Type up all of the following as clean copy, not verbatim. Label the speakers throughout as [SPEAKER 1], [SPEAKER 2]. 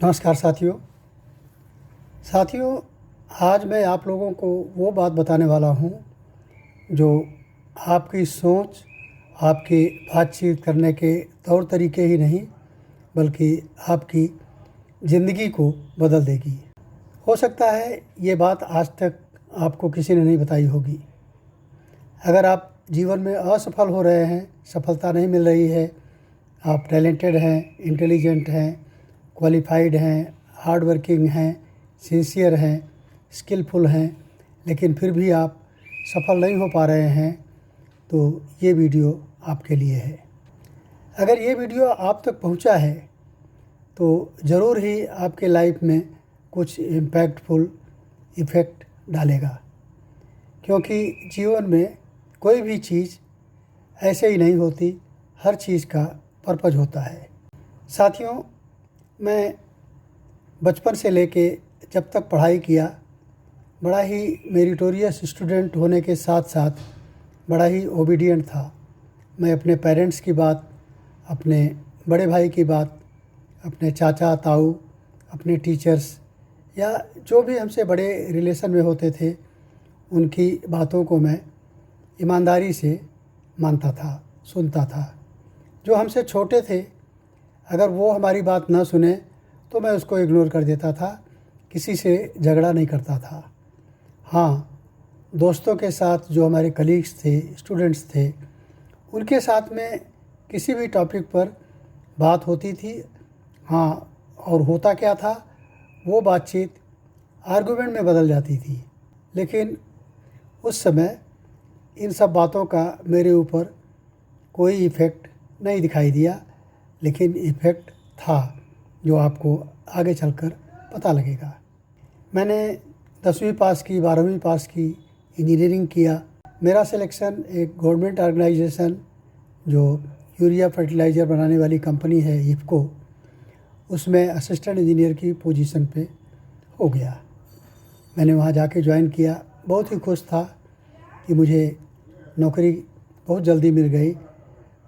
[SPEAKER 1] नमस्कार साथियों, आज मैं आप लोगों को वो बात बताने वाला हूँ जो आपकी सोच, आपकी बातचीत करने के तौर तरीके ही नहीं बल्कि आपकी ज़िंदगी को बदल देगी। हो सकता है ये बात आज तक आपको किसी ने नहीं बताई होगी। अगर आप जीवन में असफल हो रहे हैं, सफलता नहीं मिल रही है, आप टैलेंटेड हैं, इंटेलिजेंट हैं, क्वालिफाइड हैं, हार्ड वर्किंग हैं, सिंसियर हैं, स्किलफुल हैं, लेकिन फिर भी आप सफल नहीं हो पा रहे हैं, तो ये वीडियो आपके लिए है। अगर ये वीडियो आप तक पहुंचा है तो ज़रूर ही आपके लाइफ में कुछ इम्पैक्टफुल इफ़ेक्ट डालेगा, क्योंकि जीवन में कोई भी चीज़ ऐसे ही नहीं होती, हर चीज़ का पर्पज़ होता है। साथियों, मैं बचपन से लेके जब तक पढ़ाई किया, बड़ा ही मेरिटोरियस स्टूडेंट होने के साथ साथ बड़ा ही ओबीडिएंट था। मैं अपने पेरेंट्स की बात, अपने बड़े भाई की बात, अपने चाचा ताऊ, अपने टीचर्स या जो भी हमसे बड़े रिलेशन में होते थे, उनकी बातों को मैं ईमानदारी से मानता था, सुनता था। जो हमसे छोटे थे, अगर वो हमारी बात न सुने तो मैं उसको इग्नोर कर देता था, किसी से झगड़ा नहीं करता था। हाँ, दोस्तों के साथ जो हमारे कलीग्स थे, स्टूडेंट्स थे, उनके साथ में किसी भी टॉपिक पर बात होती थी। हाँ, और होता क्या था, वो बातचीत आर्गुमेंट में बदल जाती थी। लेकिन उस समय इन सब बातों का मेरे ऊपर कोई इफ़ेक्ट नहीं दिखाई दिया, लेकिन इफ़ेक्ट था जो आपको आगे चलकर पता लगेगा। मैंने 10वीं पास की, 12वीं पास की, इंजीनियरिंग किया। मेरा सिलेक्शन एक गवर्नमेंट ऑर्गेनाइजेशन जो यूरिया फर्टिलाइज़र बनाने वाली कंपनी है, इफ़को, उसमें असिस्टेंट इंजीनियर की पोजीशन पे हो गया। मैंने वहाँ जाके ज्वाइन किया। बहुत ही खुश था कि मुझे नौकरी बहुत जल्दी मिल गई।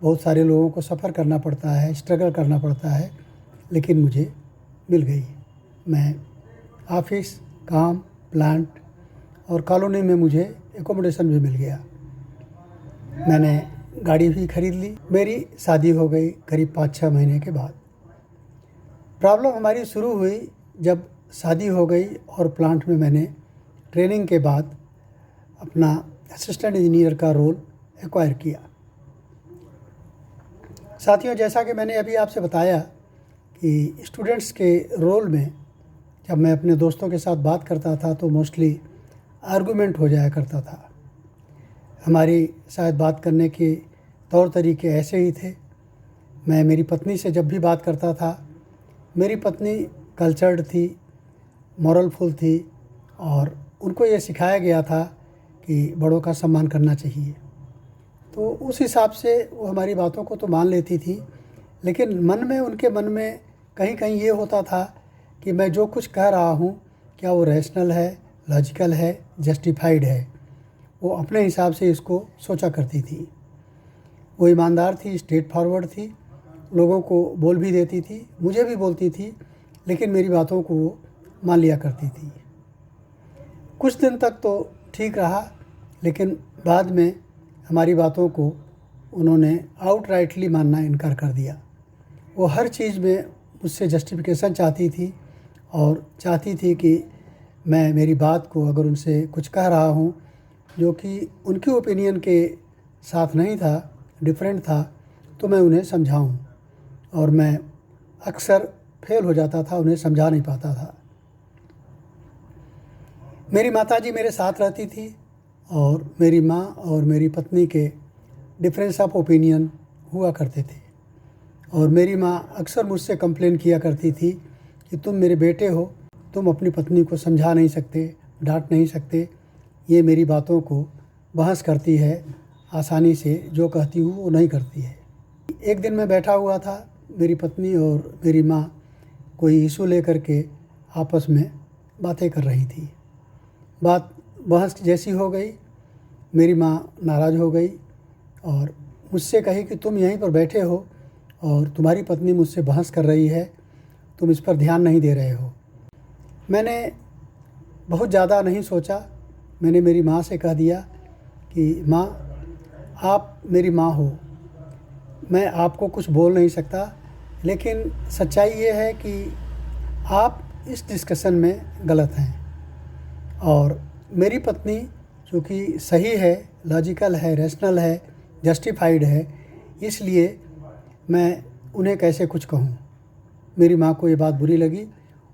[SPEAKER 1] बहुत सारे लोगों को सफ़र करना पड़ता है, स्ट्रगल करना पड़ता है, लेकिन मुझे मिल गई। मैं ऑफिस, काम, प्लांट और कॉलोनी में मुझे एकोमोडेशन भी मिल गया। मैंने गाड़ी भी खरीद ली। मेरी शादी हो गई करीब 5-6 महीने के बाद। प्रॉब्लम हमारी शुरू हुई जब शादी हो गई और प्लांट में मैंने ट्रेनिंग के बाद अपना असिस्टेंट इंजीनियर का रोल एक्वायर किया। साथियों, जैसा कि मैंने अभी आपसे बताया कि स्टूडेंट्स के रोल में जब मैं अपने दोस्तों के साथ बात करता था तो मोस्टली आर्गुमेंट हो जाया करता था। हमारी शायद बात करने के तौर तरीके ऐसे ही थे। मैं मेरी पत्नी से जब भी बात करता था, मेरी पत्नी कल्चर्ड थी, मॉरलफुल थी और उनको ये सिखाया गया था कि बड़ों का सम्मान करना चाहिए। तो उस हिसाब से वो हमारी बातों को तो मान लेती थी, लेकिन मन में, उनके मन में कहीं कहीं ये होता था कि मैं जो कुछ कह रहा हूँ क्या वो रैशनल है, लॉजिकल है, जस्टिफाइड है। वो अपने हिसाब से इसको सोचा करती थी। वो ईमानदार थी, स्ट्रेट फॉरवर्ड थी, लोगों को बोल भी देती थी, मुझे भी बोलती थी, लेकिन मेरी बातों को वो मान लिया करती थी। कुछ दिन तक तो ठीक रहा, लेकिन बाद में हमारी बातों को उन्होंने आउटराइटली मानना इनकार कर दिया। वो हर चीज़ में मुझसे जस्टिफिकेशन चाहती थी और चाहती थी कि मैं मेरी बात को, अगर उनसे कुछ कह रहा हूँ जो कि उनकी ओपिनियन के साथ नहीं था, डिफरेंट था, तो मैं उन्हें समझाऊँ, और मैं अक्सर फेल हो जाता था, उन्हें समझा नहीं पाता था। मेरी माताजी मेरे साथ रहती थी और मेरी माँ और मेरी पत्नी के डिफरेंस ऑफ ओपिनियन हुआ करते थे, और मेरी माँ अक्सर मुझसे कंप्लेन किया करती थी कि तुम मेरे बेटे हो, तुम अपनी पत्नी को समझा नहीं सकते, डांट नहीं सकते, ये मेरी बातों को बहस करती है, आसानी से जो कहती हूँ वो नहीं करती है। एक दिन मैं बैठा हुआ था, मेरी पत्नी और मेरी माँ कोई इशू लेकर के आपस में बातें कर रही थी। बात बहस जैसी हो गई, मेरी माँ नाराज़ हो गई और मुझसे कही कि तुम यहीं पर बैठे हो और तुम्हारी पत्नी मुझसे बहस कर रही है, तुम इस पर ध्यान नहीं दे रहे हो। मैंने बहुत ज़्यादा नहीं सोचा, मैंने मेरी माँ से कह दिया कि माँ, आप मेरी माँ हो, मैं आपको कुछ बोल नहीं सकता, लेकिन सच्चाई ये है कि आप इस डिस्कशन में गलत हैं। और मेरी पत्नी जो कि सही है, लॉजिकल है, रैशनल है, जस्टिफाइड है, इसलिए मैं उन्हें कैसे कुछ कहूँ। मेरी माँ को ये बात बुरी लगी,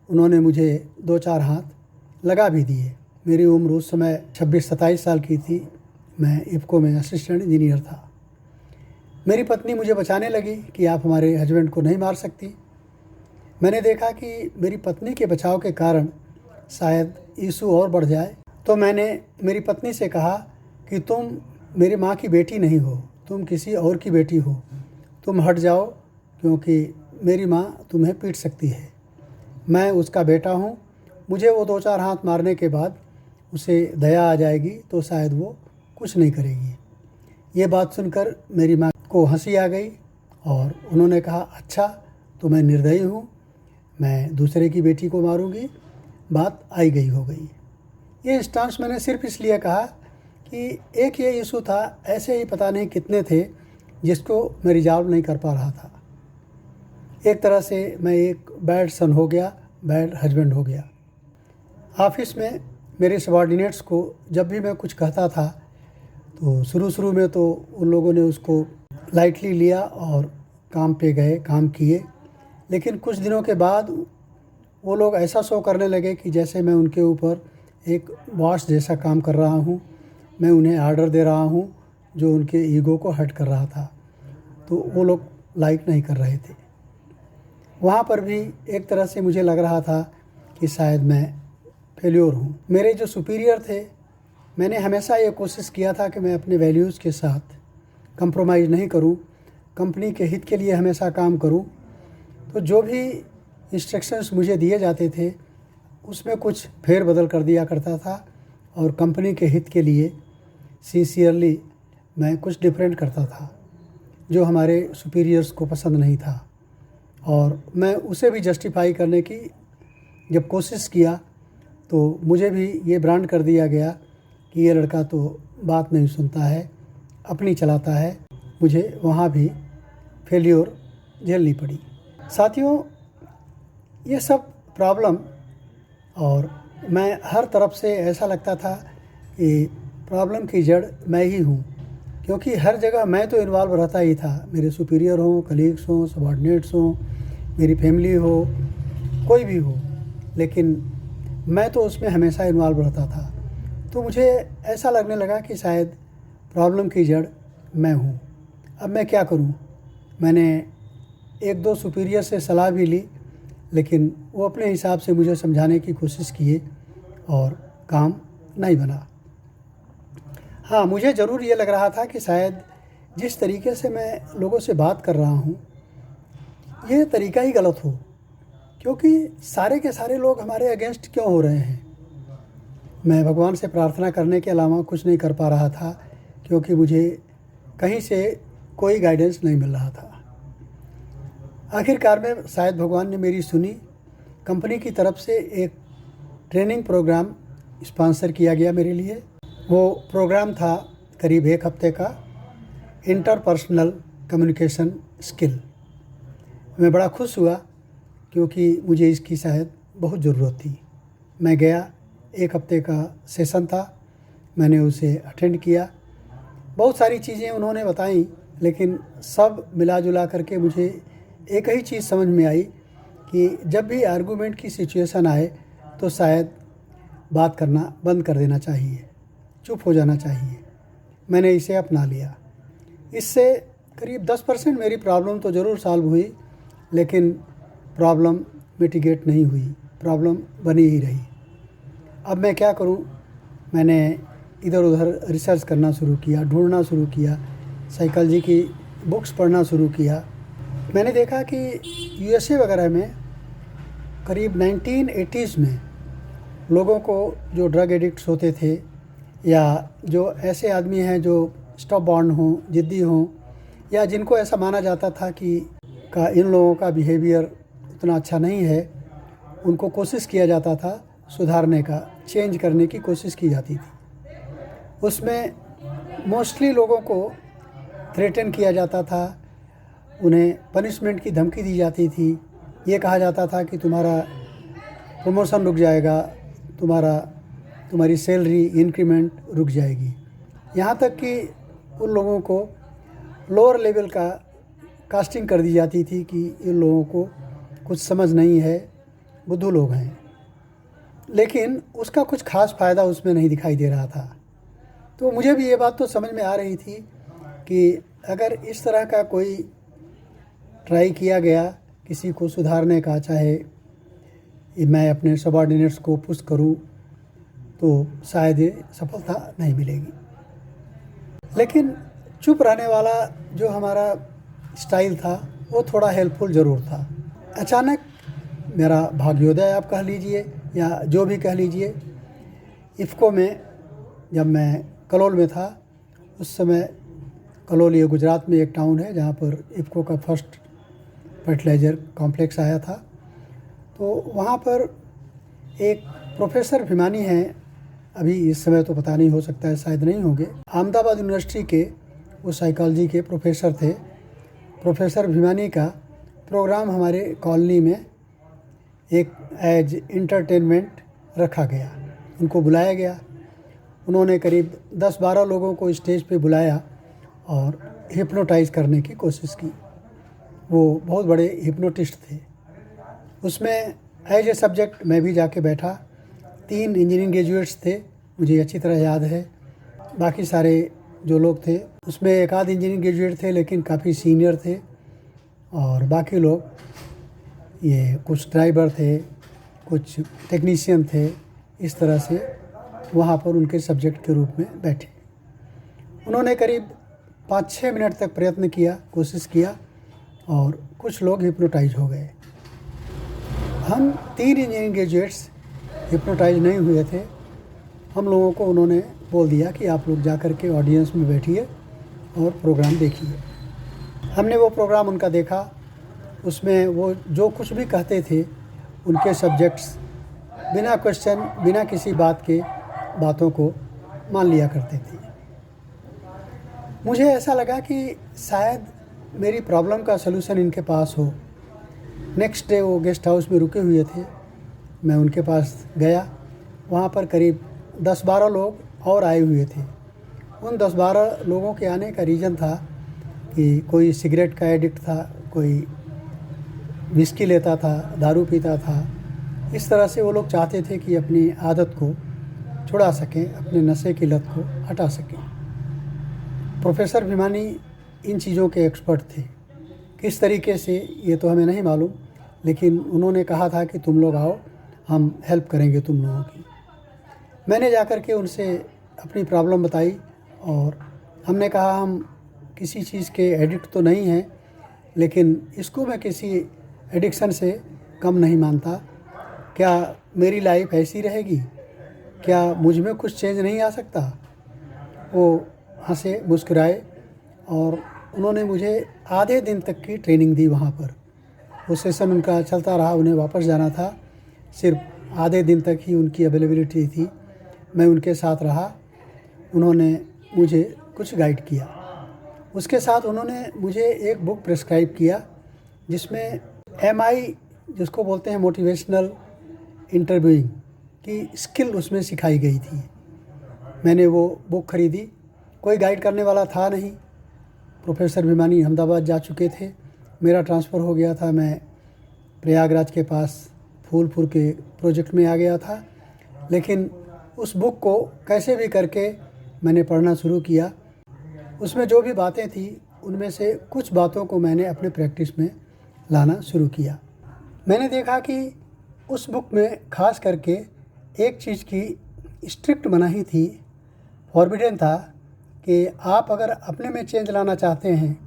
[SPEAKER 1] उन्होंने मुझे 2-4 हाथ लगा भी दिए। मेरी उम्र उस समय 26-27 साल की थी, मैं इफ़को में असिस्टेंट इंजीनियर था। मेरी पत्नी मुझे बचाने लगी कि आप हमारे हस्बैंड को नहीं मार सकती। मैंने देखा कि मेरी पत्नी के बचाव के कारण शायद इशू और बढ़ जाए, तो मैंने मेरी पत्नी से कहा कि तुम मेरी माँ की बेटी नहीं हो, तुम किसी और की बेटी हो, तुम हट जाओ, क्योंकि मेरी माँ तुम्हें पीट सकती है। मैं उसका बेटा हूँ, मुझे वो 2-4 हाथ मारने के बाद उसे दया आ जाएगी तो शायद वो कुछ नहीं करेगी। ये बात सुनकर मेरी माँ को हंसी आ गई और उन्होंने कहा, अच्छा तो मैं निर्दयी हूँ, मैं दूसरे की बेटी को मारूंगी। बात आई गई हो गई। ये इंस्टांस मैंने सिर्फ इसलिए कहा कि एक ये इशू था, ऐसे ही पता नहीं कितने थे जिसको मैं रिजॉल्व नहीं कर पा रहा था। एक तरह से मैं एक बैड सन हो गया, बैड हस्बैंड हो गया। ऑफिस में मेरे सबॉर्डिनेट्स को जब भी मैं कुछ कहता था तो शुरू में तो उन लोगों ने उसको लाइटली लिया और काम पे गए, काम किए। लेकिन कुछ दिनों के बाद वो लोग ऐसा शो करने लगे कि जैसे मैं उनके ऊपर एक बॉस जैसा काम कर रहा हूँ, मैं उन्हें आर्डर दे रहा हूँ, जो उनके ईगो को हर्ट कर रहा था। तो वो लोग लाइक नहीं कर रहे थे। वहाँ पर भी एक तरह से मुझे लग रहा था कि शायद मैं फेल्योर हूँ। मेरे जो सुपीरियर थे, मैंने हमेशा ये कोशिश किया था कि मैं अपने वैल्यूज़ के साथ कंप्रोमाइज़ नहीं करूँ, कंपनी के हित के लिए हमेशा काम करूँ। तो जो भी इंस्ट्रक्शंस मुझे दिए जाते थे उसमें कुछ फेर बदल कर दिया करता था और कंपनी के हित के लिए सिंसियरली मैं कुछ डिफरेंट करता था, जो हमारे सुपीरियर्स को पसंद नहीं था। और मैं उसे भी जस्टिफाई करने की जब कोशिश किया तो मुझे भी ये ब्रांड कर दिया गया कि ये लड़का तो बात नहीं सुनता है, अपनी चलाता है। मुझे वहाँ भी फेल्योर झेलनी पड़ी। साथियों, ये सब प्रॉब्लम, और मैं हर तरफ से ऐसा लगता था कि प्रॉब्लम की जड़ मैं ही हूँ, क्योंकि हर जगह मैं तो इन्वॉल्व रहता ही था। मेरे सुपीरियर हों, कलीग्स हों, सबॉर्डिनेट्स हों, मेरी फैमिली हो, कोई भी हो, लेकिन मैं तो उसमें हमेशा इन्वॉल्व रहता था। तो मुझे ऐसा लगने लगा कि शायद प्रॉब्लम की जड़ मैं हूँ। अब मैं क्या करूँ? मैंने 1-2 सुपीरियर से सलाह भी ली, लेकिन वो अपने हिसाब से मुझे समझाने की कोशिश किए और काम नहीं बना। हाँ, मुझे ज़रूर ये लग रहा था कि शायद जिस तरीके से मैं लोगों से बात कर रहा हूँ, ये तरीका ही गलत हो, क्योंकि सारे के सारे लोग हमारे अगेंस्ट क्यों हो रहे हैं। मैं भगवान से प्रार्थना करने के अलावा कुछ नहीं कर पा रहा था, क्योंकि मुझे कहीं से कोई गाइडेंस नहीं मिल रहा था। आखिरकार में शायद भगवान ने मेरी सुनी। कंपनी की तरफ से एक ट्रेनिंग प्रोग्राम स्पॉन्सर किया गया मेरे लिए। वो प्रोग्राम था करीब 1 हफ्ते का, इंटरपर्सनल कम्युनिकेशन स्किल। मैं बड़ा खुश हुआ क्योंकि मुझे इसकी शायद बहुत ज़रूरत थी। मैं गया, 1 हफ्ते का सेशन था, मैंने उसे अटेंड किया। बहुत सारी चीज़ें उन्होंने बताई, लेकिन सब मिला जुला करके मुझे एक ही चीज़ समझ में आई कि जब भी आर्गूमेंट की सिचुएशन आए तो शायद बात करना बंद कर देना चाहिए, चुप हो जाना चाहिए। मैंने इसे अपना लिया। इससे करीब 10% मेरी प्रॉब्लम तो ज़रूर सॉल्व हुई, लेकिन प्रॉब्लम मिटिगेट नहीं हुई, प्रॉब्लम बनी ही रही। अब मैं क्या करूं? मैंने इधर उधर रिसर्च करना शुरू किया, ढूंढना शुरू किया, साइकोलॉजी की बुक्स पढ़ना शुरू किया। मैंने देखा कि यूएसए वगैरह में करीब 1980s में लोगों को जो ड्रग एडिक्ट्स होते थे, या जो ऐसे आदमी हैं जो स्टॉप बॉर्न हों, ज़िद्दी हों, या जिनको ऐसा माना जाता था कि इन लोगों का बिहेवियर उतना अच्छा नहीं है, उनको कोशिश किया जाता था सुधारने का, चेंज करने की कोशिश की जाती थी। उसमें मोस्टली लोगों को थ्रेटन किया जाता था, उन्हें पनिशमेंट की धमकी दी जाती थी। ये कहा जाता था कि तुम्हारा प्रमोशन रुक जाएगा, तुम्हारी सैलरी इंक्रीमेंट रुक जाएगी। यहाँ तक कि उन लोगों को लोअर लेवल का कास्टिंग कर दी जाती थी कि इन लोगों को कुछ समझ नहीं है, बुद्धू लोग हैं। लेकिन उसका कुछ खास फ़ायदा उसमें नहीं दिखाई दे रहा था। तो मुझे भी ये बात तो समझ में आ रही थी कि अगर इस तरह का कोई ट्राई किया गया किसी को सुधारने का, चाहे मैं अपने सबॉर्डिनेट्स को पुश करूं, तो शायद ये सफलता नहीं मिलेगी। लेकिन चुप रहने वाला जो हमारा स्टाइल था वो थोड़ा हेल्पफुल ज़रूर था। अचानक मेरा भाग्योदय आप कह लीजिए या जो भी कह लीजिए, इफ़को में जब मैं कलोल में था, उस समय कलोल ये गुजरात में एक टाउन है जहाँ पर इफ़को का फर्स्ट फर्टिलाइज़र कॉम्प्लेक्स आया था। तो वहाँ पर एक प्रोफेसर भिमानी हैं, अभी इस समय तो पता नहीं, हो सकता है शायद नहीं होंगे। अहमदाबाद यूनिवर्सिटी के वो साइकोलॉजी के प्रोफेसर थे। प्रोफेसर भिमानी का प्रोग्राम हमारे कॉलोनी में एक एज इंटरटेनमेंट रखा गया, उनको बुलाया गया। उन्होंने करीब 10-12 लोगों को स्टेज पे बुलाया और हिप्नोटाइज़ करने की कोशिश की। वो बहुत बड़े हिप्नोटिस्ट थे। उसमें एज ए सब्जेक्ट मैं भी जाके बैठा। 3 इंजीनियरिंग ग्रेजुएट्स थे, मुझे अच्छी तरह याद है। बाकी सारे जो लोग थे उसमें एक आध इंजीनियरिंग ग्रेजुएट थे लेकिन काफ़ी सीनियर थे, और बाकी लोग ये कुछ ड्राइवर थे, कुछ टेक्नीशियन थे। इस तरह से वहाँ पर उनके सब्जेक्ट के रूप में बैठे। उन्होंने करीब 5-6 मिनट तक प्रयत्न किया, कोशिश किया, और कुछ लोग हिप्नोटाइज हो गए। हम 3 इंजीनियरिंग ग्रेजुएट्स हिप्नोटाइज नहीं हुए थे। हम लोगों को उन्होंने बोल दिया कि आप लोग जा कर के ऑडियंस में बैठिए और प्रोग्राम देखिए। हमने वो प्रोग्राम उनका देखा। उसमें वो जो कुछ भी कहते थे, उनके सब्जेक्ट्स बिना क्वेश्चन, बिना किसी बात के बातों को मान लिया करते थे। मुझे ऐसा लगा कि शायद मेरी प्रॉब्लम का सलूशन इनके पास हो। नेक्स्ट डे वो गेस्ट हाउस में रुके हुए थे, मैं उनके पास गया। वहाँ पर करीब 10-12 लोग और आए हुए थे। उन 10-12 लोगों के आने का रीज़न था कि कोई सिगरेट का एडिक्ट था, कोई विस्की लेता था, दारू पीता था। इस तरह से वो लोग चाहते थे कि अपनी आदत को छुड़ा सकें, अपने नशे की लत को हटा सकें। प्रोफेसर भिमानी इन चीज़ों के एक्सपर्ट थे। किस तरीके से ये तो हमें नहीं मालूम, लेकिन उन्होंने कहा था कि तुम लोग आओ, हम हेल्प करेंगे तुम लोगों की। मैंने जाकर के उनसे अपनी प्रॉब्लम बताई और हमने कहा हम किसी चीज़ के एडिक्ट तो नहीं हैं, लेकिन इसको मैं किसी एडिक्शन से कम नहीं मानता। क्या मेरी लाइफ ऐसी रहेगी? क्या मुझ में कुछ चेंज नहीं आ सकता? वो हंसे, मुस्कुराए, और उन्होंने मुझे आधे दिन तक की ट्रेनिंग दी वहाँ पर। वो सेशन उनका चलता रहा, उन्हें वापस जाना था, सिर्फ आधे दिन तक ही उनकी अवेलेबिलिटी थी। मैं उनके साथ रहा, उन्होंने मुझे कुछ गाइड किया। उसके साथ उन्होंने मुझे एक बुक प्रिस्क्राइब किया जिसमें MI, जिसको बोलते हैं मोटिवेशनल इंटरव्यूइंग की स्किल उसमें सिखाई गई थी। मैंने वो बुक खरीदी। कोई गाइड करने वाला था नहीं। प्रोफेसर भिमानी अहमदाबाद जा चुके थे, मेरा ट्रांसफ़र हो गया था। मैं प्रयागराज के पास फूलपुर के प्रोजेक्ट में आ गया था। लेकिन उस बुक को कैसे भी करके मैंने पढ़ना शुरू किया। उसमें जो भी बातें थी, उनमें से कुछ बातों को मैंने अपने प्रैक्टिस में लाना शुरू किया। मैंने देखा कि उस बुक में ख़ास करके एक चीज़ की स्ट्रिक्ट मनाही थी, फॉरबिडन था, कि आप अगर अपने में चेंज लाना चाहते हैं,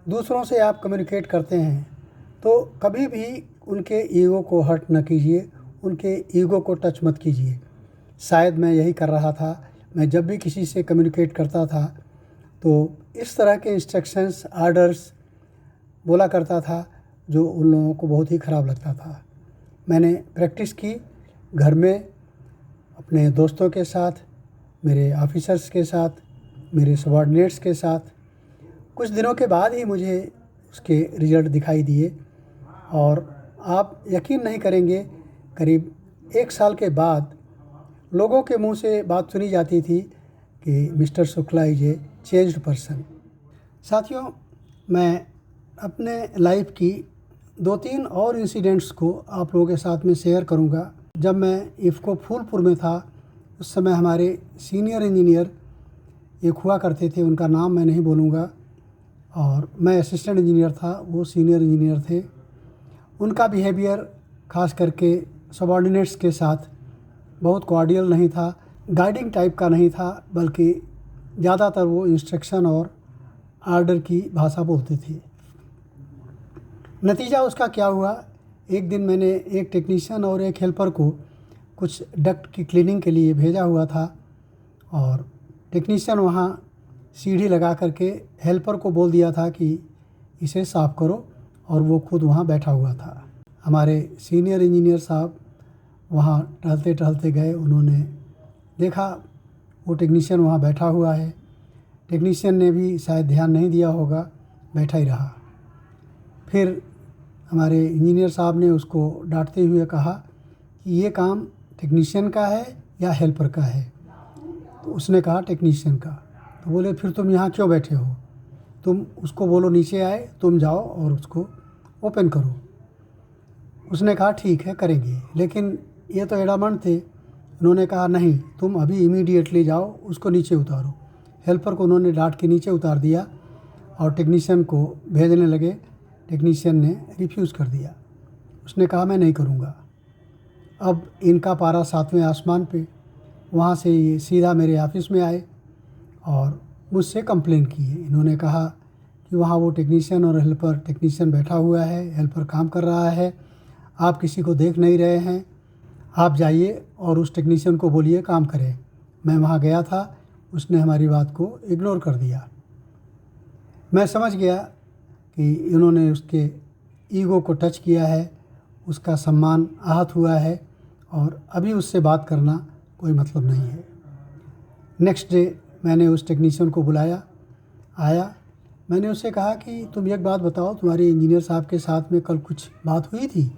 [SPEAKER 1] दूसरों से आप कम्युनिकेट करते हैं, तो कभी भी उनके ईगो को हर्ट न कीजिए, उनके ईगो को टच मत कीजिए। शायद मैं यही कर रहा था। मैं जब भी किसी से कम्युनिकेट करता था तो इस तरह के इंस्ट्रक्शंस, आर्डर्स बोला करता था। जो उन लोगों को बहुत ही ख़राब लगता था। मैंने प्रैक्टिस की घर में, अपने दोस्तों के साथ, मेरे ऑफिसर्स के साथ, मेरे सबॉर्डिनेट्स के साथ। कुछ दिनों के बाद ही मुझे उसके रिज़ल्ट दिखाई दिए और आप यकीन नहीं करेंगे, करीब 1 साल के बाद लोगों के मुंह से बात सुनी जाती थी कि mister Shukla is a changed person. साथियों, मैं अपने लाइफ की 2-3 और इंसिडेंट्स को आप लोगों के साथ में शेयर करूंगा। जब मैं इफ़को फूलपुर में था, उस समय हमारे सीनियर इंजीनियर एक हुआ करते थे, उनका नाम मैं नहीं बोलूँगा, और मैं असिस्टेंट इंजीनियर था, वो सीनियर इंजीनियर थे। उनका बिहेवियर ख़ास करके सबॉर्डिनेट्स के साथ बहुत कॉर्डियल नहीं था, गाइडिंग टाइप का नहीं था, बल्कि ज़्यादातर वो इंस्ट्रक्शन और आर्डर की भाषा बोलते थे। नतीजा उसका क्या हुआ, एक दिन मैंने एक टेक्नीशियन और एक हेल्पर को कुछ डक्ट की क्लीनिंग के लिए भेजा हुआ था और टेक्नीशियन वहाँ सीढ़ी लगा करके हेल्पर को बोल दिया था कि इसे साफ़ करो, और वो खुद वहाँ बैठा हुआ था। हमारे सीनियर इंजीनियर साहब वहाँ टहलते टहलते गए, उन्होंने देखा वो टेक्नीशियन वहाँ बैठा हुआ है। टेक्नीशियन ने भी शायद ध्यान नहीं दिया होगा, बैठा ही रहा। फिर हमारे इंजीनियर साहब ने उसको डांटते हुए कहा कि ये काम टेक्नीशियन का है या हेल्पर का है। तो उसने कहा टेक्नीशियन का। तो बोले फिर तुम यहाँ क्यों बैठे हो, तुम उसको बोलो नीचे आए, तुम जाओ और उसको ओपन करो। उसने कहा ठीक है करेंगे, लेकिन ये तो एडामंड थे। उन्होंने कहा नहीं, तुम अभी इमीडिएटली जाओ, उसको नीचे उतारो। हेल्पर को उन्होंने डांट के नीचे उतार दिया और टेक्नीशियन को भेजने लगे। टेक्नीशियन ने रिफ्यूज़ कर दिया, उसने कहा मैं नहीं करूँगा। अब इनका पारा 7वें आसमान पे। वहाँ से ये सीधा मेरे ऑफिस में आए और मुझसे कंप्लेन किए। इन्होंने कहा कि वहाँ वो टेक्नीशियन और हेल्पर, टेक्नीशियन बैठा हुआ है, हेल्पर काम कर रहा है, आप किसी को देख नहीं रहे हैं, आप जाइए और उस टेक्नीशियन को बोलिए काम करे। मैं वहाँ गया था, उसने हमारी बात को इग्नोर कर दिया। मैं समझ गया कि इन्होंने उसके ईगो को टच किया है, उसका सम्मान आहत हुआ है और अभी उससे बात करना कोई मतलब नहीं है। नेक्स्ट डे मैंने उस टेक्नीशियन को बुलाया, आया। मैंने उससे कहा कि तुम एक बात बताओ, तुम्हारे इंजीनियर साहब के साथ में कल कुछ बात हुई थी?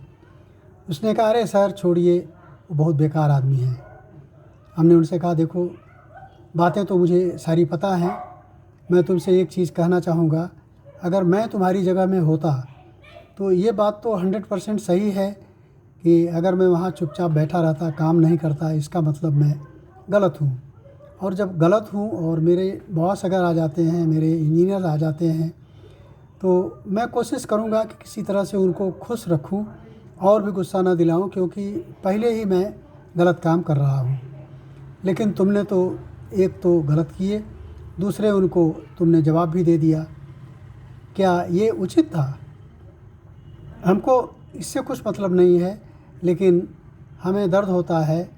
[SPEAKER 1] उसने कहा अरे सर छोड़िए, वो बहुत बेकार आदमी है। हमने उनसे कहा देखो, बातें तो मुझे सारी पता हैं, मैं तुमसे एक चीज़ कहना चाहूँगा, अगर मैं तुम्हारी जगह में होता तो ये बात तो 100% सही है कि अगर मैं वहाँ चुपचाप बैठा रहता, काम नहीं करता, इसका मतलब मैं गलत हूँ। और जब गलत हूँ और मेरे बॉस अगर आ जाते हैं, मेरे इंजीनियर आ जाते हैं, तो मैं कोशिश करूँगा कि किसी तरह से उनको खुश रखूँ और भी गुस्सा ना दिलाऊँ, क्योंकि पहले ही मैं गलत काम कर रहा हूँ। लेकिन तुमने तो एक तो गलत किए, दूसरे उनको तुमने जवाब भी दे दिया। क्या ये उचित था? हमको इससे कुछ मतलब नहीं है, लेकिन हमें दर्द होता है,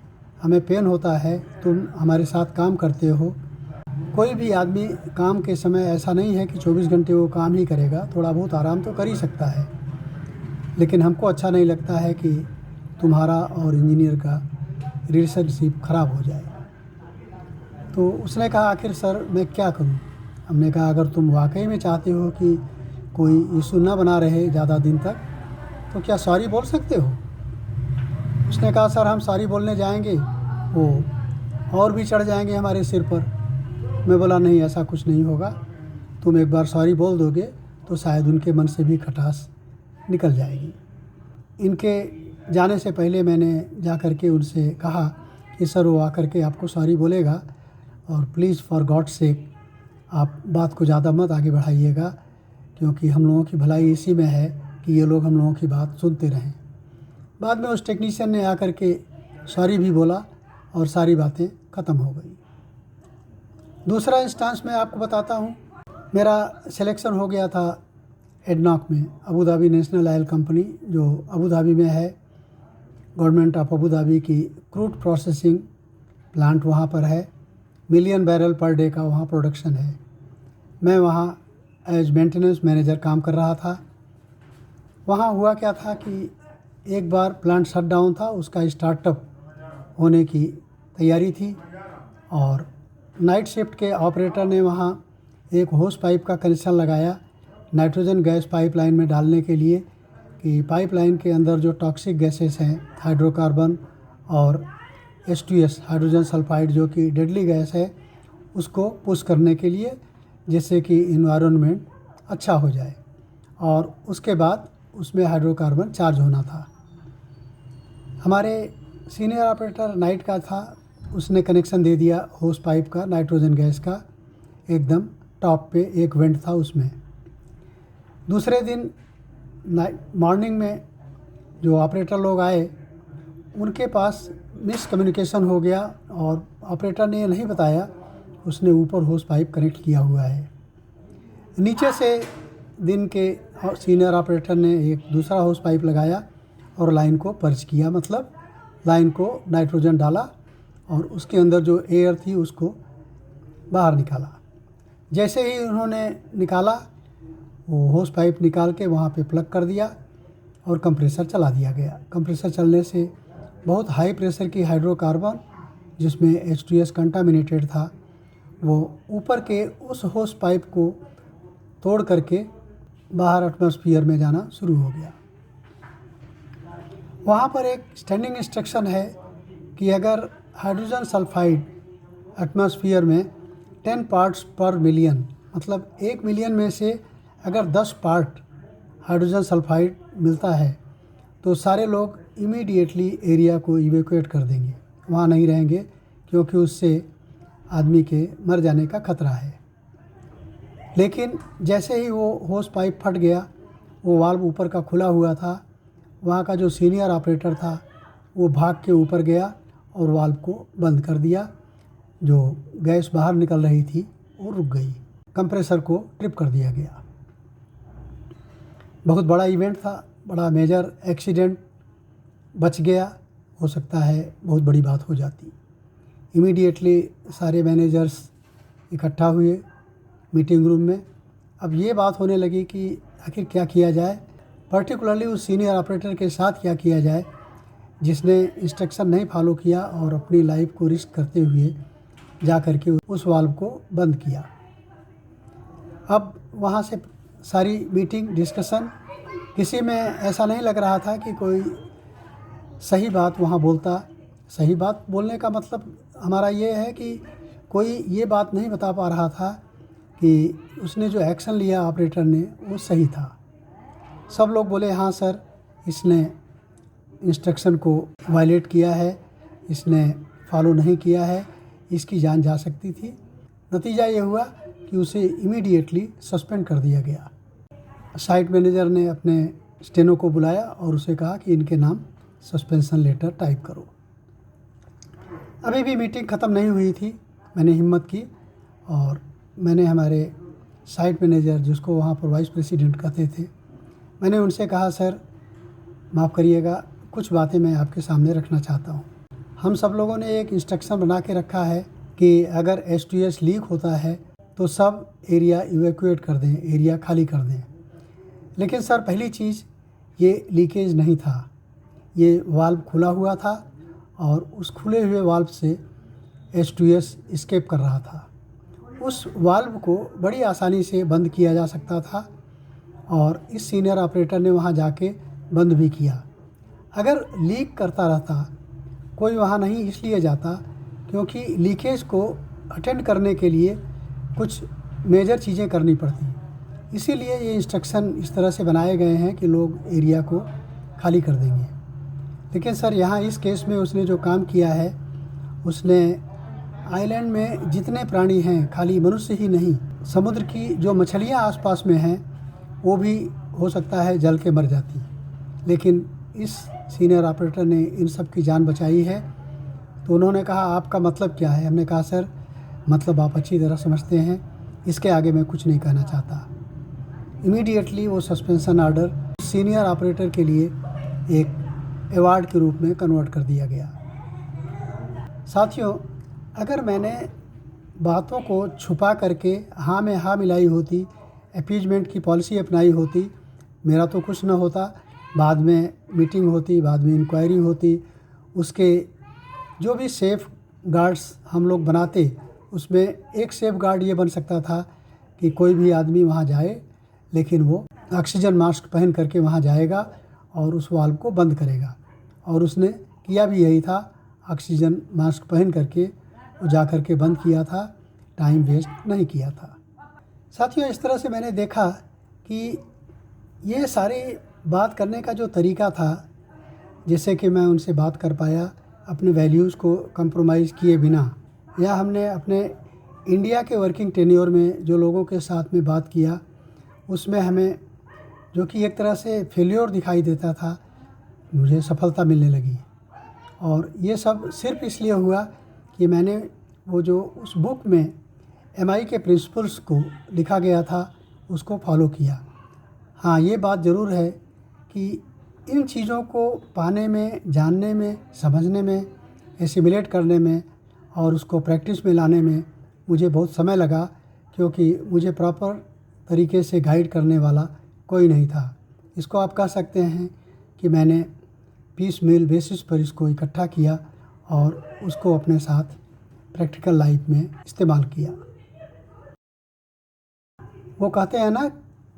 [SPEAKER 1] हमें पेन होता है। तुम हमारे साथ काम करते हो। कोई भी आदमी काम के समय ऐसा नहीं है कि 24 घंटे वो काम ही करेगा, थोड़ा बहुत आराम तो कर ही सकता है। लेकिन हमको अच्छा नहीं लगता है कि तुम्हारा और इंजीनियर का रिलेशनशिप ख़राब हो जाए। तो उसने कहा आखिर सर मैं क्या करूं? हमने कहा अगर तुम वाकई में चाहते हो कि कोई इशू ना बना रहे ज़्यादा दिन तक, तो क्या सॉरी बोल सकते हो? उसने कहा सर हम सॉरी बोलने जाएंगे वो और भी चढ़ जाएंगे हमारे सिर पर। मैं बोला नहीं, ऐसा कुछ नहीं होगा, तुम एक बार सॉरी बोल दोगे तो शायद उनके मन से भी खटास निकल जाएगी। इनके जाने से पहले मैंने जा कर के उनसे कहा कि सर वो आकर के आपको सॉरी बोलेगा, और प्लीज़ फॉर गॉड सेक आप बात को ज़्यादा मत आगे बढ़ाइएगा, क्योंकि हम लोगों की भलाई इसी में है कि ये लोग हम लोगों की बात सुनते रहें। बाद में उस टेक्नीशियन ने आकर के सॉरी भी बोला और सारी बातें ख़त्म हो गई। दूसरा इंस्टेंस मैं आपको बताता हूँ। मेरा सिलेक्शन हो गया था एडनॉक में, Abu Dhabi national oil company जो अबू धाबी में है। गवर्नमेंट ऑफ अबू धाबी की क्रूड प्रोसेसिंग प्लांट वहाँ पर है, मिलियन बैरल पर डे का वहाँ प्रोडक्शन है। मैं वहाँ एज मेंटेनेंस मैनेजर काम कर रहा था। वहाँ हुआ क्या था कि एक बार प्लांट शट डाउन था, उसका स्टार्टअप होने की तैयारी थी और नाइट शिफ्ट के ऑपरेटर ने वहाँ एक होस पाइप का कनेक्शन लगाया नाइट्रोजन गैस पाइपलाइन में डालने के लिए कि पाइपलाइन के अंदर जो टॉक्सिक गैसेस हैं हाइड्रोकार्बन और H2S हाइड्रोजन सल्फाइड जो कि डेडली गैस है उसको पुश करने के लिए, जिससे कि इन्वायरमेंट अच्छा हो जाए और उसके बाद उसमें हाइड्रोकार्बन चार्ज होना था। हमारे सीनियर ऑपरेटर नाइट का था, उसने कनेक्शन दे दिया होस पाइप का नाइट्रोजन गैस का, एकदम टॉप पे एक वेंट था उसमें। दूसरे दिन मॉर्निंग में जो ऑपरेटर लोग आए उनके पास मिसकम्युनिकेशन हो गया और ऑपरेटर ने ये नहीं बताया उसने ऊपर होस पाइप कनेक्ट किया हुआ है। नीचे से दिन के सीनियर ऑपरेटर ने एक दूसरा होस पाइप लगाया और लाइन को पर्च किया, मतलब लाइन को नाइट्रोजन डाला और उसके अंदर जो एयर थी उसको बाहर निकाला। जैसे ही उन्होंने निकाला वो होस पाइप निकाल के वहाँ पे प्लग कर दिया और कंप्रेसर चला दिया गया। कंप्रेसर चलने से बहुत हाई प्रेशर की हाइड्रोकार्बन जिसमें H2S कंटामिनेटेड था वो ऊपर के उस होस पाइप को तोड़ करके बाहर एटमॉस्फेयर में जाना शुरू हो गया। वहाँ पर एक स्टैंडिंग इंस्ट्रक्शन है कि अगर हाइड्रोजन सल्फाइड एटमॉस्फेयर में 10 पार्ट्स पर मिलियन, मतलब 1 मिलियन में से अगर 10 पार्ट हाइड्रोजन सल्फाइड मिलता है तो सारे लोग इमीडिएटली एरिया को इवैक्यूएट कर देंगे, वहाँ नहीं रहेंगे, क्योंकि उससे आदमी के मर जाने का खतरा है। लेकिन जैसे ही वो होस पाइप फट गया, वो वाल्व ऊपर का खुला हुआ था, वहाँ का जो सीनियर ऑपरेटर था वो भाग के ऊपर गया और वाल्व को बंद कर दिया। जो गैस बाहर निकल रही थी वो रुक गई, कंप्रेसर को ट्रिप कर दिया गया। बहुत बड़ा इवेंट था, बड़ा मेजर एक्सीडेंट बच गया, हो सकता है बहुत बड़ी बात हो जाती। इमीडिएटली सारे मैनेजर्स इकट्ठा हुए मीटिंग रूम में। अब ये बात होने लगी कि आखिर क्या किया जाए, पर्टिकुलरली उस सीनियर ऑपरेटर के साथ क्या किया जाए जिसने इंस्ट्रक्शन नहीं फॉलो किया और अपनी लाइफ को रिस्क करते हुए जा कर के उस वाल्व को बंद किया। अब वहाँ से सारी मीटिंग डिस्कशन, किसी में ऐसा नहीं लग रहा था कि कोई सही बात वहाँ बोलता। सही बात बोलने का मतलब हमारा ये है कि कोई ये बात नहीं बता पा रहा था कि उसने जो एक्शन लिया ऑपरेटर ने वो सही था। सब लोग बोले हाँ सर, इसने इंस्ट्रक्शन को वायलेट किया है, इसने फॉलो नहीं किया है, इसकी जान जा सकती थी। नतीजा ये हुआ कि उसे इमीडिएटली सस्पेंड कर दिया गया। साइट मैनेजर ने अपने स्टेनो को बुलाया और उसे कहा कि इनके नाम सस्पेंशन लेटर टाइप करो। अभी भी मीटिंग ख़त्म नहीं हुई थी, मैंने हिम्मत की और मैंने हमारे साइट मैनेजर, जिसको वहाँ पर वाइस प्रेसिडेंट कहते थे, मैंने उनसे कहा सर माफ़ करिएगा, कुछ बातें मैं आपके सामने रखना चाहता हूँ। हम सब लोगों ने एक इंस्ट्रक्शन बना के रखा है कि अगर H2S लीक होता है तो सब एरिया इवैक्यूएट कर दें, एरिया खाली कर दें। लेकिन सर पहली चीज़, ये लीकेज नहीं था, ये वाल्व खुला हुआ था और उस खुले हुए वाल्व से H2S एस्केप कर रहा था। उस वाल्व को बड़ी आसानी से बंद किया जा सकता था और इस सीनियर ऑपरेटर ने वहाँ जाके बंद भी किया। अगर लीक करता रहता, कोई वहाँ नहीं इसलिए जाता क्योंकि लीकेज को अटेंड करने के लिए कुछ मेजर चीज़ें करनी पड़ती। इसीलिए ये इंस्ट्रक्शन इस तरह से बनाए गए हैं कि लोग एरिया को खाली कर देंगे। लेकिन सर यहाँ इस केस में उसने जो काम किया है, उसने आइलैंड में जितने प्राणी हैं, खाली मनुष्य ही नहीं, समुद्र की जो मछलियाँ आसपास में हैं वो भी हो सकता है जल के मर जाती, लेकिन इस सीनियर ऑपरेटर ने इन सब की जान बचाई है। तो उन्होंने कहा आपका मतलब क्या है? हमने कहा सर मतलब आप अच्छी तरह समझते हैं, इसके आगे मैं कुछ नहीं कहना चाहता। इमीडिएटली वो सस्पेंशन ऑर्डर सीनियर ऑपरेटर के लिए एक अवार्ड के रूप में कन्वर्ट कर दिया गया। साथियों, अगर मैंने बातों को छुपा करके हाँ में हाँ मिलाई होती, अपीजमेंट की पॉलिसी अपनाई होती, मेरा तो कुछ ना होता, बाद में मीटिंग होती, बाद में इंक्वायरी होती, उसके जो भी सेफ गार्ड्स हम लोग बनाते, उसमें एक सेफ गार्ड ये बन सकता था कि कोई भी आदमी वहाँ जाए, लेकिन वो ऑक्सीजन मास्क पहन करके वहाँ जाएगा और उस वाल्व को बंद करेगा। और उसने किया भी यही था, ऑक्सीजन मास्क पहन करके वो जा कर के बंद किया था, टाइम वेस्ट नहीं किया था। साथियों, इस तरह से मैंने देखा कि ये सारी बात करने का जो तरीका था, जैसे कि मैं उनसे बात कर पाया अपने वैल्यूज़ को कंप्रोमाइज़ किए बिना, या हमने अपने इंडिया के वर्किंग टेन्योर में जो लोगों के साथ में बात किया, उसमें हमें जो कि एक तरह से फेल्योर दिखाई देता था, मुझे सफलता मिलने लगी। और ये सब सिर्फ इसलिए हुआ कि मैंने वो जो उस बुक में MI के प्रिंसिपल्स को लिखा गया था, उसको फॉलो किया। हाँ, ये बात ज़रूर है कि इन चीज़ों को पाने में, जानने में, समझने में, एसिमिलेट करने में और उसको प्रैक्टिस में लाने में मुझे बहुत समय लगा, क्योंकि मुझे प्रॉपर तरीके से गाइड करने वाला कोई नहीं था। इसको आप कह सकते हैं कि मैंने पीस मील बेसिस पर इसको इकट्ठा किया और उसको अपने साथ प्रैक्टिकल लाइफ में इस्तेमाल किया। वो कहते हैं ना,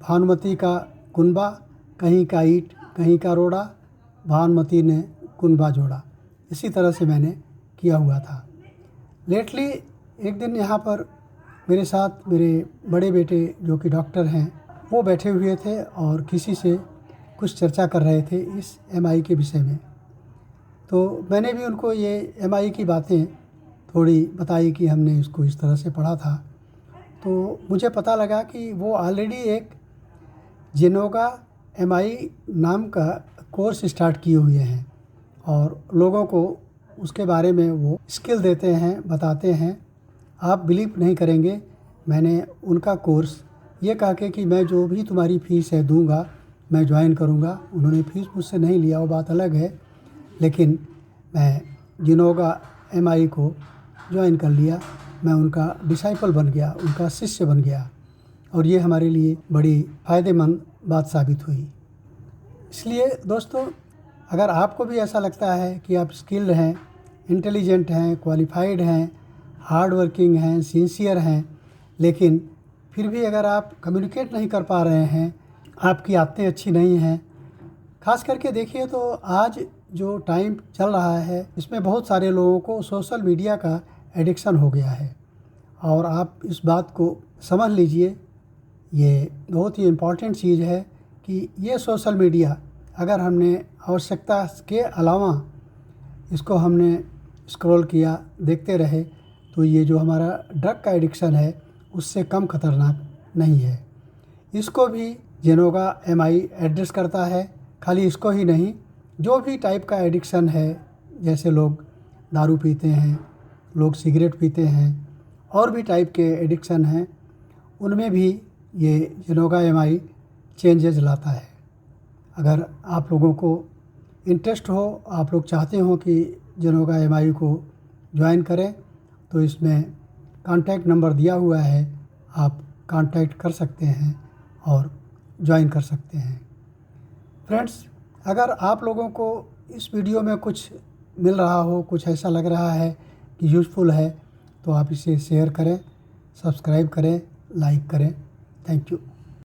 [SPEAKER 1] भानुमती का कुनबा, कहीं का ईंट कहीं का रोड़ा, भानुमती ने कुनबा जोड़ा। इसी तरह से मैंने किया हुआ था। लेटली एक दिन यहाँ पर मेरे साथ मेरे बड़े बेटे जो कि डॉक्टर हैं, वो बैठे हुए थे और किसी से कुछ चर्चा कर रहे थे इस MI के विषय में। तो मैंने भी उनको ये MI की बातें थोड़ी बताई कि हमने इसको इस तरह से पढ़ा था। तो मुझे पता लगा कि वो ऑलरेडी एक जेनोगा MI नाम का कोर्स स्टार्ट किए हुए हैं और लोगों को उसके बारे में वो स्किल देते हैं, बताते हैं। आप बिलीव नहीं करेंगे, मैंने उनका कोर्स ये कह के कि मैं जो भी तुम्हारी फ़ीस है दूंगा, मैं ज्वाइन करूंगा। उन्होंने फ़ीस मुझसे नहीं लिया, वो बात अलग है, लेकिन मैं जेनोगा MI को ज्वाइन कर लिया। मैं उनका डिसाइपल बन गया, उनका शिष्य बन गया और ये हमारे लिए बड़ी फ़ायदेमंद बात साबित हुई। इसलिए दोस्तों, अगर आपको भी ऐसा लगता है कि आप स्किल्ड हैं, इंटेलिजेंट हैं, क्वालिफाइड हैं, हार्ड वर्किंग हैं, सिंसियर हैं, लेकिन फिर भी अगर आप कम्युनिकेट नहीं कर पा रहे हैं, आपकी आदतें अच्छी नहीं हैं, खास करके देखिए तो आज जो टाइम चल रहा है, इसमें बहुत सारे लोगों को सोशल मीडिया का एडिक्शन हो गया है। और आप इस बात को समझ लीजिए, ये बहुत ही इम्पॉर्टेंट चीज़ है कि ये सोशल मीडिया अगर हमने आवश्यकता के अलावा इसको हमने स्क्रॉल किया, देखते रहे, तो ये जो हमारा ड्रग का एडिक्शन है उससे कम खतरनाक नहीं है। इसको भी जेनोगा MI एड्रेस करता है। खाली इसको ही नहीं, जो भी टाइप का एडिक्शन है, जैसे लोग दारू पीते हैं, लोग सिगरेट पीते हैं, और भी टाइप के एडिक्शन हैं, उनमें भी ये जेनोगा MI चेंजेस लाता है। अगर आप लोगों को इंटरेस्ट हो, आप लोग चाहते हो कि जेनोगा MI को ज्वाइन करें, तो इसमें कॉन्टैक्ट नंबर दिया हुआ है, आप कॉन्टैक्ट कर सकते हैं और ज्वाइन कर सकते हैं। फ्रेंड्स, अगर आप लोगों को इस वीडियो में कुछ मिल रहा हो, कुछ ऐसा लग रहा है कि यूज़फुल है, तो आप इसे शेयर करें, सब्सक्राइब करें, लाइक करें। Thank you.